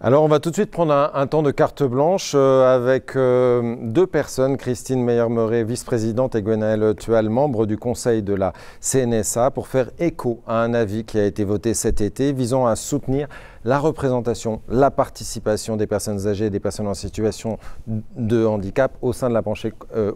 Alors on va tout de suite prendre un temps de carte blanche avec deux personnes, Christine Meyer-Meuret, vice-présidente, et Gwenaëlle Tual, membre du conseil de la CNSA, pour faire écho à un avis qui a été voté cet été visant à soutenir la représentation, la participation des personnes âgées et des personnes en situation de handicap au sein de la branche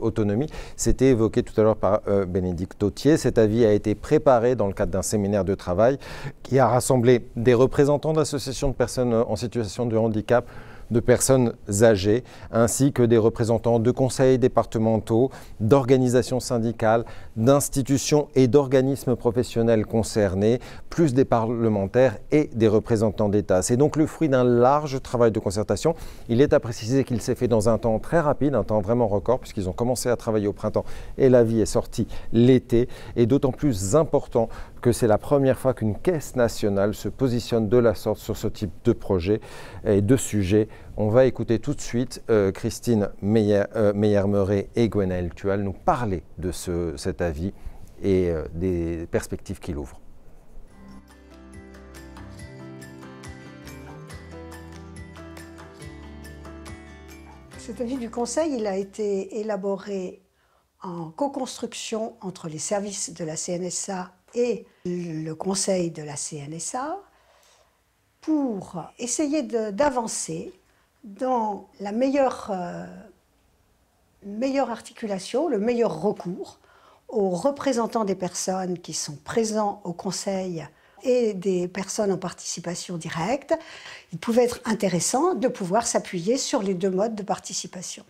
autonomie. C'était évoqué tout à l'heure par Bénédicte Autier. Cet avis a été préparé dans le cadre d'un séminaire de travail qui a rassemblé des représentants d'associations de personnes en situation de handicap, de personnes âgées, ainsi que des représentants de conseils départementaux, d'organisations syndicales, d'institutions et d'organismes professionnels concernés, plus des parlementaires et des représentants d'État. C'est donc le fruit d'un large travail de concertation. Il est à préciser qu'il s'est fait dans un temps très rapide, un temps vraiment record, puisqu'ils ont commencé à travailler au printemps et l'avis est sorti l'été, et d'autant plus important que c'est la première fois qu'une caisse nationale se positionne de la sorte sur ce type de projet et de sujet. On va écouter tout de suite Christine Meyer-Meuret et Gwenaëlle Tual nous parler de cet avis et des perspectives qu'il ouvre. Cet avis du Conseil, il a été élaboré en co-construction entre les services de la CNSA et le Conseil de la CNSA pour essayer d'avancer dans la meilleure articulation, le meilleur recours aux représentants des personnes qui sont présents au Conseil et des personnes en participation directe. Il pouvait être intéressant de pouvoir s'appuyer sur les deux modes de participation.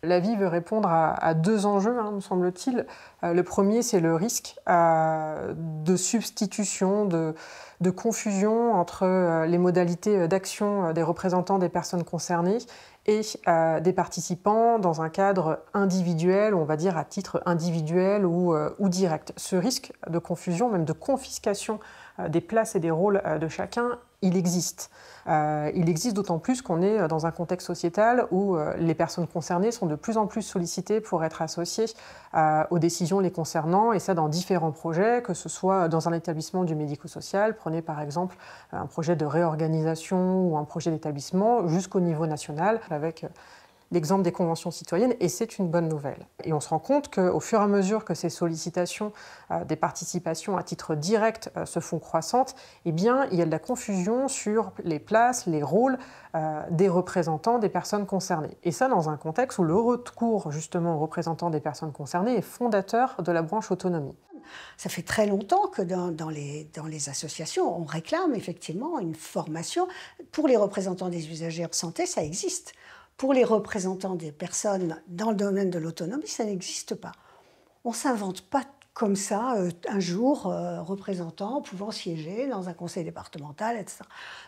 L'avis veut répondre à deux enjeux, me semble-t-il. Le premier, c'est le risque de substitution, de confusion entre les modalités d'action des représentants des personnes concernées et des participants dans un cadre individuel, on va dire à titre individuel ou direct. Ce risque de confusion, même de confiscation des places et des rôles de chacun, il existe. Il existe d'autant plus qu'on est dans un contexte sociétal où les personnes concernées sont de plus en plus sollicitées pour être associées aux décisions les concernant, et ça dans différents projets, que ce soit dans un établissement du médico-social, prenez par exemple un projet de réorganisation ou un projet d'établissement, jusqu'au niveau national, avec l'exemple des conventions citoyennes, et c'est une bonne nouvelle. Et on se rend compte qu'au fur et à mesure que ces sollicitations des participations à titre direct se font croissantes, eh bien, il y a de la confusion sur les places, les rôles des représentants des personnes concernées. Et ça, dans un contexte où le recours justement aux représentants des personnes concernées est fondateur de la branche autonomie. Ça fait très longtemps que dans les associations, on réclame effectivement une formation. Pour les représentants des usagers en santé, ça existe. Pour les représentants des personnes dans le domaine de l'autonomie, ça n'existe pas. On ne s'invente pas comme ça, un jour, représentant pouvant siéger dans un conseil départemental, etc.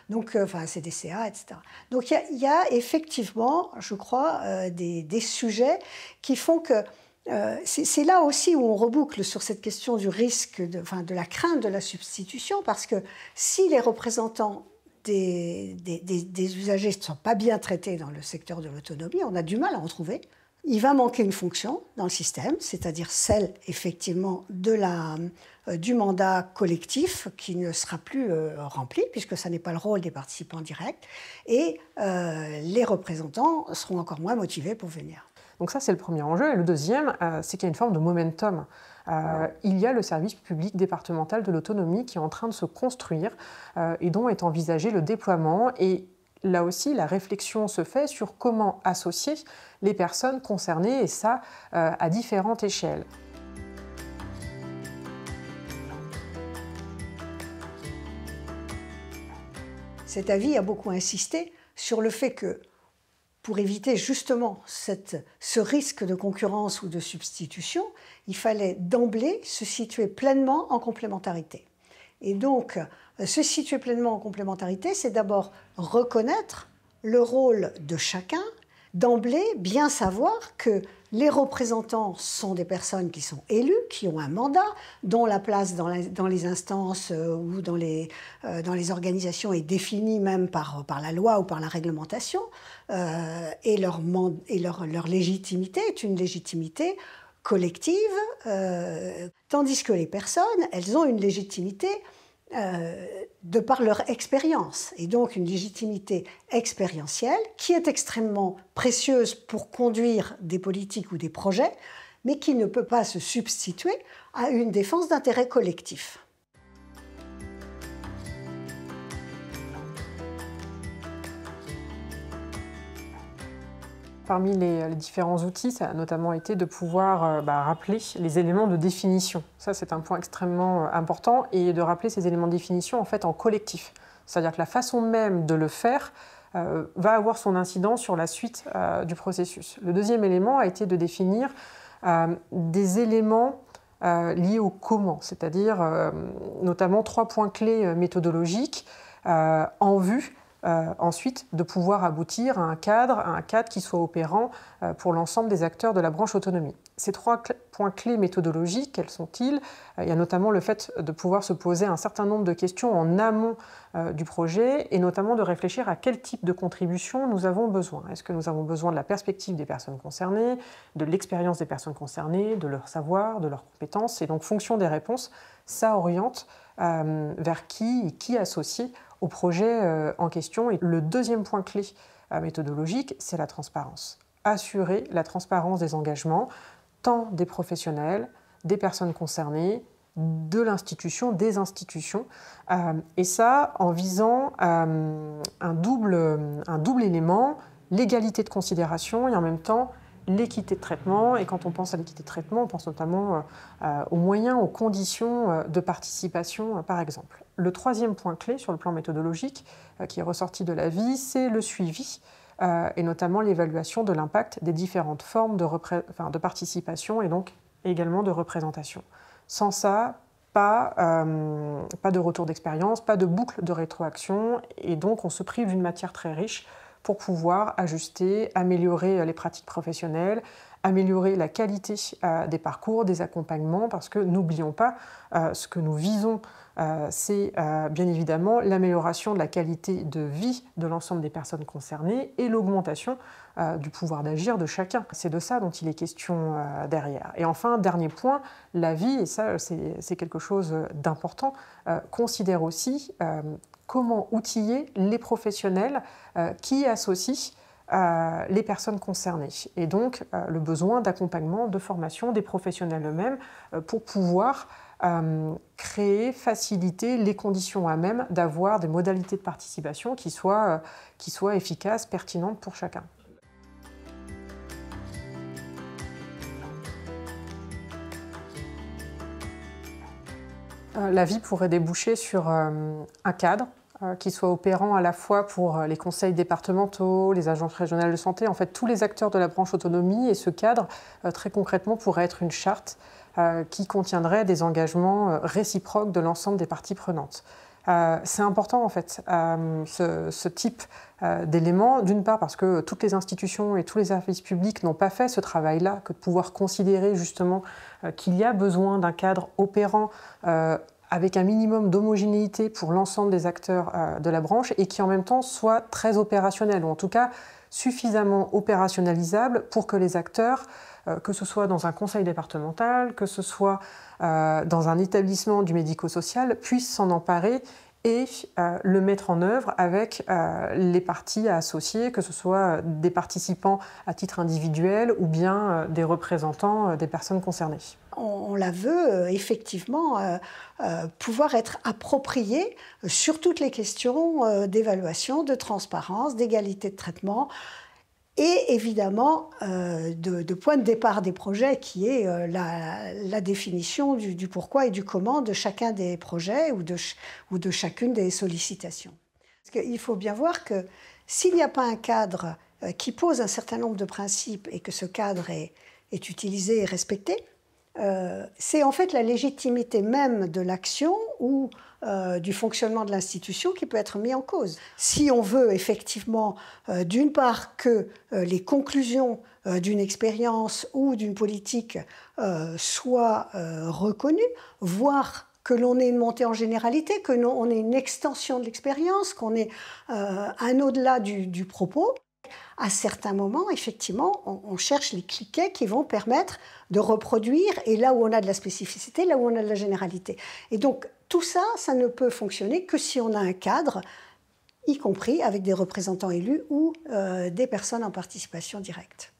Donc, enfin, CDCA, etc. Donc, il y a effectivement, je crois, des sujets qui font que c'est là aussi où on reboucle sur cette question du risque, de la crainte de la substitution, parce que si les représentants des usagers ne sont pas bien traités dans le secteur de l'autonomie, on a du mal à en trouver. Il va manquer une fonction dans le système, c'est-à-dire celle effectivement du mandat collectif qui ne sera plus rempli, puisque ça n'est pas le rôle des participants directs, et les représentants seront encore moins motivés pour venir. Donc ça, c'est le premier enjeu. Et le deuxième, c'est qu'il y a une forme de momentum. Il y a le service public départemental de l'autonomie qui est en train de se construire et dont est envisagé le déploiement. Et là aussi, la réflexion se fait sur comment associer les personnes concernées, et ça à différentes échelles. Cet avis a beaucoup insisté sur le fait que, pour éviter justement ce risque de concurrence ou de substitution, il fallait d'emblée se situer pleinement en complémentarité. Et donc, se situer pleinement en complémentarité, c'est d'abord reconnaître le rôle de chacun, d'emblée bien savoir que les représentants sont des personnes qui sont élues, qui ont un mandat, dont la place dans les instances ou dans les organisations est définie même par la loi ou par la réglementation, et leur légitimité est une légitimité collective, tandis que les personnes, elles ont une légitimité de par leur expérience, et donc une légitimité expérientielle qui est extrêmement précieuse pour conduire des politiques ou des projets, mais qui ne peut pas se substituer à une défense d'intérêts collectifs. Parmi les différents outils, ça a notamment été de pouvoir rappeler les éléments de définition. Ça, c'est un point extrêmement important, et de rappeler ces éléments de définition en fait en collectif. C'est-à-dire que la façon même de le faire va avoir son incidence sur la suite du processus. Le deuxième élément a été de définir des éléments liés au comment, c'est-à-dire notamment 3 points clés méthodologiques en vue ensuite de pouvoir aboutir à un cadre qui soit opérant pour l'ensemble des acteurs de la branche autonomie. Ces 3 points clés méthodologiques, quels sont-ils? Il y a notamment le fait de pouvoir se poser un certain nombre de questions en amont du projet, et notamment de réfléchir à quel type de contribution nous avons besoin. Est-ce que nous avons besoin de la perspective des personnes concernées, de l'expérience des personnes concernées, de leur savoir, de leurs compétences? Et donc, fonction des réponses, ça oriente vers qui associer au projet en question. Et le deuxième point clé méthodologique, c'est la transparence. Assurer la transparence des engagements, tant des professionnels, des personnes concernées, de l'institution, des institutions, et ça en visant un double élément, l'égalité de considération et en même temps l'équité de traitement. Et quand on pense à l'équité de traitement, on pense notamment aux moyens, aux conditions de participation, par exemple. Le troisième point clé sur le plan méthodologique qui est ressorti de l'avis, c'est le suivi et notamment l'évaluation de l'impact des différentes formes de participation et donc également de représentation. Sans ça, pas de retour d'expérience, pas de boucle de rétroaction, et donc on se prive d'une matière très riche pour pouvoir ajuster, améliorer les pratiques professionnelles, améliorer la qualité des parcours, des accompagnements, parce que n'oublions pas, ce que nous visons, c'est bien évidemment l'amélioration de la qualité de vie de l'ensemble des personnes concernées et l'augmentation du pouvoir d'agir de chacun. C'est de ça dont il est question derrière. Et enfin, dernier point, l'avis, et ça c'est quelque chose d'important, considère aussi comment outiller les professionnels qui associent les personnes concernées. Et donc le besoin d'accompagnement, de formation des professionnels eux-mêmes pour pouvoir créer, faciliter les conditions à même d'avoir des modalités de participation qui soient efficaces, pertinentes pour chacun. L'avis pourrait déboucher sur un cadre qui soit opérant à la fois pour les conseils départementaux, les agences régionales de santé, en fait tous les acteurs de la branche autonomie, et ce cadre, très concrètement, pourrait être une charte qui contiendrait des engagements réciproques de l'ensemble des parties prenantes. C'est important en fait, ce type d'éléments, d'une part parce que toutes les institutions et tous les services publics n'ont pas fait ce travail-là, que de pouvoir considérer justement qu'il y a besoin d'un cadre opérant avec un minimum d'homogénéité pour l'ensemble des acteurs de la branche, et qui en même temps soit très opérationnel, ou en tout cas suffisamment opérationnalisable pour que les acteurs, que ce soit dans un conseil départemental, que ce soit dans un établissement du médico-social, puissent s'en emparer et le mettre en œuvre avec les parties à associer, que ce soit des participants à titre individuel ou bien des représentants des personnes concernées. On la veut effectivement pouvoir être appropriée sur toutes les questions d'évaluation, de transparence, d'égalité de traitement, et évidemment de point de départ des projets qui est la définition du pourquoi et du comment de chacun des projets ou de chacune des sollicitations. Parce qu'il faut bien voir que s'il n'y a pas un cadre qui pose un certain nombre de principes et que ce cadre est utilisé et respecté, c'est en fait la légitimité même de l'action ou du fonctionnement de l'institution qui peut être mis en cause. Si on veut effectivement, d'une part, que les conclusions d'une expérience ou d'une politique soient reconnues, voire que l'on ait une montée en généralité, que l'on ait une extension de l'expérience, qu'on ait un au-delà du propos, qu'à certains moments, effectivement, on cherche les cliquets qui vont permettre de reproduire, et là où on a de la spécificité, là où on a de la généralité. Et donc, tout ça, ça ne peut fonctionner que si on a un cadre, y compris avec des représentants élus ou des personnes en participation directe.